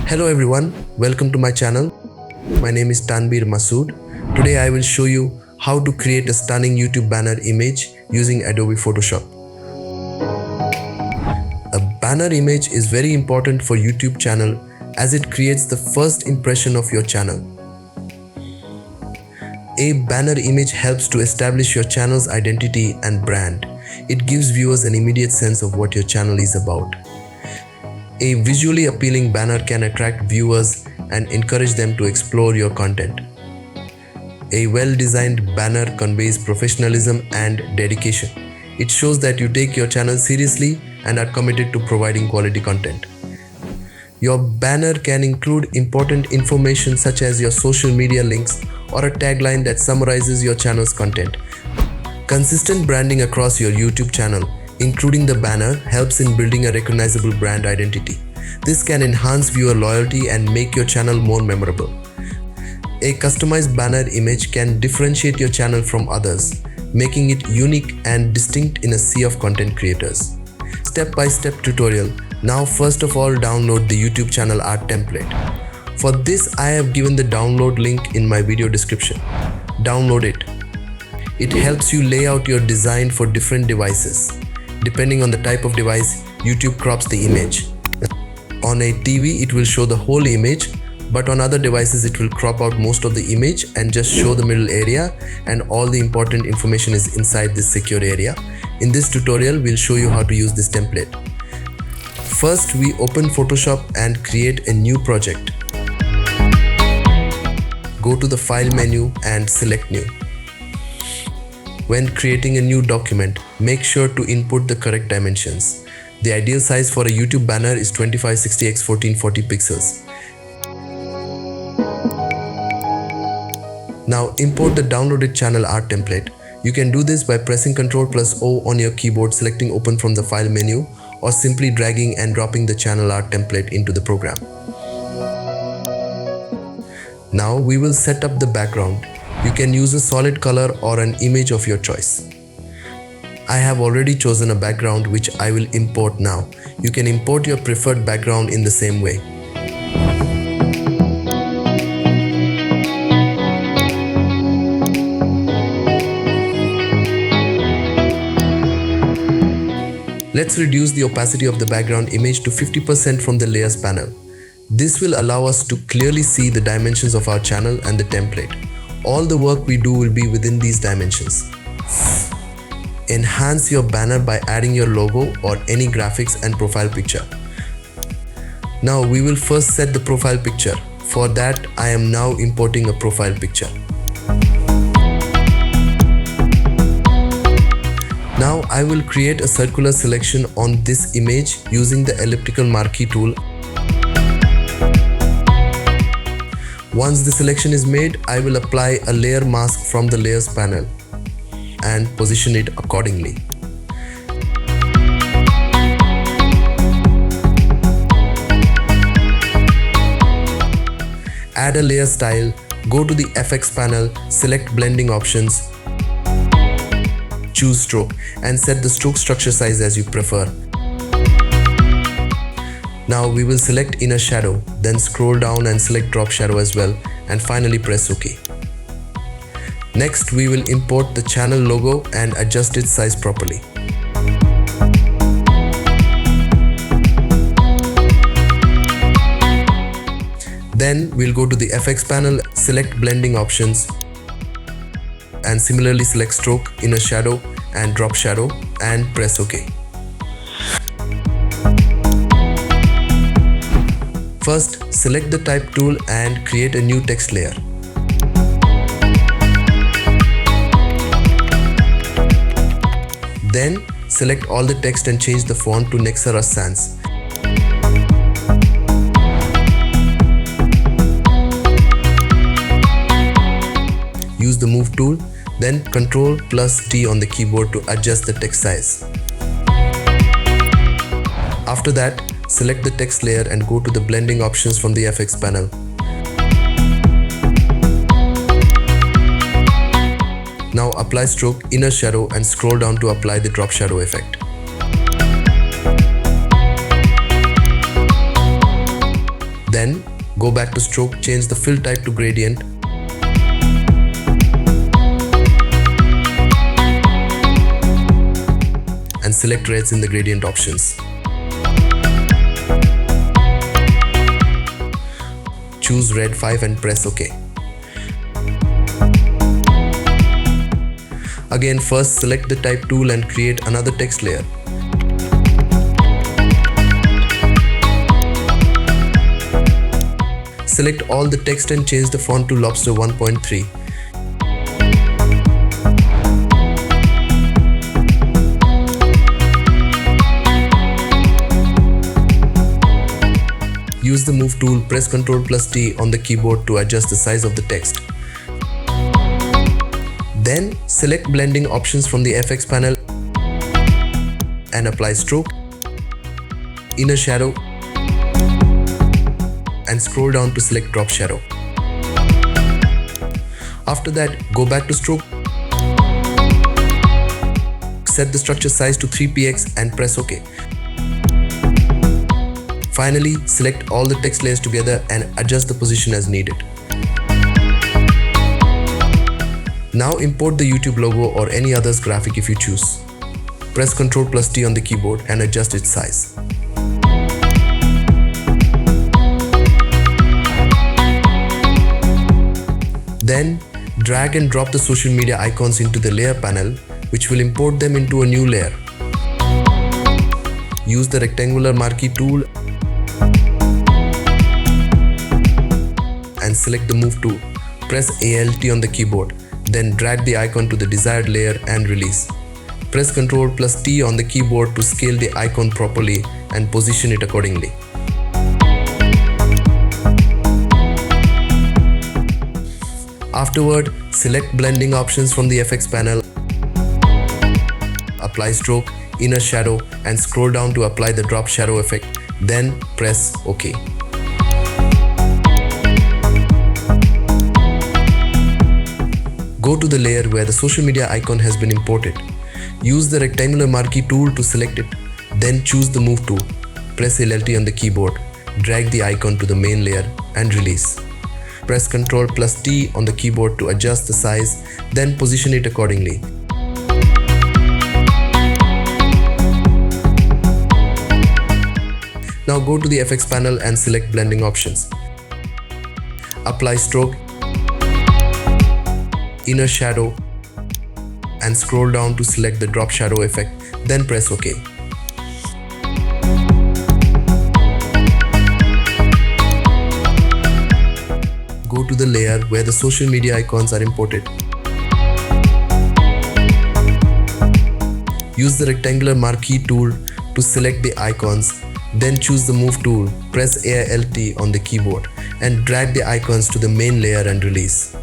Hello everyone, welcome to my channel. My name is Tanbir Masood. Today I will show you how to create a stunning YouTube banner image using Adobe Photoshop. A banner image is very important for YouTube channel as it creates the first impression of your channel. A banner image helps to establish your channel's identity and brand. It gives viewers an immediate sense of what your channel is about. A visually appealing banner can attract viewers and encourage them to explore your content. A well-designed banner conveys professionalism and dedication. It shows that you take your channel seriously and are committed to providing quality content. Your banner can include important information such as your social media links or a tagline that summarizes your channel's content. Consistent branding across your YouTube channel, including the banner, helps in building a recognizable brand identity. This can enhance viewer loyalty and make your channel more memorable. A customized banner image can differentiate your channel from others, making it unique and distinct in a sea of content creators. Step-by-step tutorial. Now first of all, download the YouTube channel art template. For this, I have given the download link in my video description. Download it. It helps you lay out your design for different devices. Depending on the type of device, YouTube crops the image. On a TV, it will show the whole image, but on other devices, it will crop out most of the image and just show the middle area, and all the important information is inside this secure area. In this tutorial, we'll show you how to use this template. First, we open Photoshop and create a new project. Go to the File menu and select New. When creating a new document, make sure to input the correct dimensions. The ideal size for a YouTube banner is 2560 x 1440 pixels. Now import the downloaded channel art template. You can do this by pressing Ctrl+O on your keyboard, selecting Open from the File menu, or simply dragging and dropping the channel art template into the program. Now we will set up the background. You can use a solid color or an image of your choice. I have already chosen a background which I will import now. You can import your preferred background in the same way. Let's reduce the opacity of the background image to 50% from the layers panel. This will allow us to clearly see the dimensions of our channel and the template. All the work we do will be within these dimensions. Enhance your banner by adding your logo or any graphics and profile picture. Now we will first set the profile picture. For that, I am now importing a profile picture. Now I will create a circular selection on this image using the elliptical marquee tool. Once the selection is made, I will apply a layer mask from the layers panel and position it accordingly. Add a layer style, go to the FX panel, select blending options, choose stroke and set the stroke structure size as you prefer. Now we will select inner shadow, then scroll down and select drop shadow as well, and finally press OK. Next, we will import the channel logo and adjust its size properly. Then we'll go to the FX panel, select blending options, and similarly select stroke, inner shadow and drop shadow and press OK. First, select the type tool and create a new text layer. Then, select all the text and change the font to Nexara Sans. Use the Move tool, then Ctrl+D on the keyboard to adjust the text size. After that, select the text layer and go to the blending options from the FX panel. Now apply stroke, inner shadow and scroll down to apply the drop shadow effect. Then go back to stroke, change the fill type to gradient, and select reds in the gradient options. Choose red 5 and press OK. Again, first select the type tool and create another text layer. Select all the text and change the font to Lobster 1.3. Use the Move tool, press Ctrl+T on the keyboard to adjust the size of the text. Then select blending options from the FX panel and apply stroke, inner shadow, and scroll down to select drop shadow. After that, go back to stroke, set the structure size to 3px and press OK. Finally, select all the text layers together and adjust the position as needed. Now import the YouTube logo or any other's graphic if you choose. Press Ctrl+T on the keyboard and adjust its size. Then drag and drop the social media icons into the layer panel, which will import them into a new layer. Use the rectangular marquee tool and select the Move tool. Press Alt on the keyboard. Then drag the icon to the desired layer and release. Press Ctrl+T on the keyboard to scale the icon properly and position it accordingly. Afterward, select blending options from the FX panel, apply stroke, inner shadow, and scroll down to apply the drop shadow effect. Then press OK. Go to the layer where the social media icon has been imported. Use the rectangular marquee tool to select it. Then choose the Move tool. Press Alt on the keyboard. Drag the icon to the main layer and release. Press Ctrl+T on the keyboard to adjust the size, then position it accordingly. Now go to the FX panel and select blending options. Apply stroke, inner shadow, and scroll down to select the drop shadow effect, then press OK. Go to the layer where the social media icons are imported. Use the rectangular marquee tool to select the icons, then choose the Move tool, press Alt on the keyboard, and drag the icons to the main layer and release.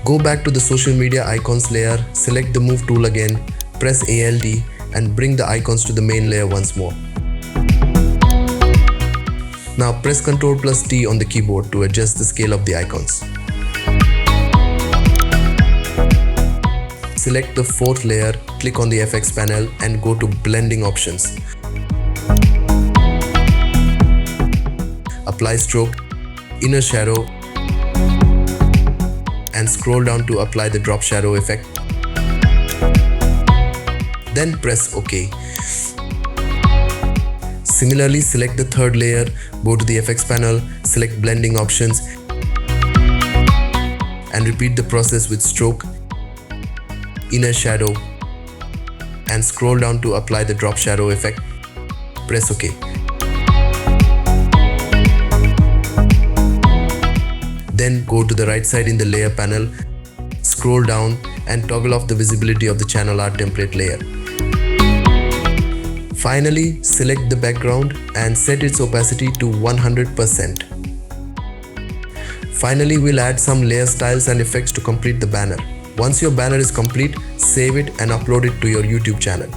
Go back to the social media icons layer, select the Move tool again, press Alt, and bring the icons to the main layer once more. Now press Ctrl+T on the keyboard to adjust the scale of the icons. Select the fourth layer, click on the FX panel and go to blending options. Apply stroke, inner shadow, and scroll down to apply the drop shadow effect. Then press OK. Similarly, select the third layer, go to the FX panel, select blending options, and repeat the process with stroke, inner shadow, and scroll down to apply the drop shadow effect. Press OK. Then go to the right side in the layer panel, scroll down and toggle off the visibility of the channel art template layer. Finally, select the background and set its opacity to 100%. Finally, we'll add some layer styles and effects to complete the banner. Once your banner is complete, save it and upload it to your YouTube channel.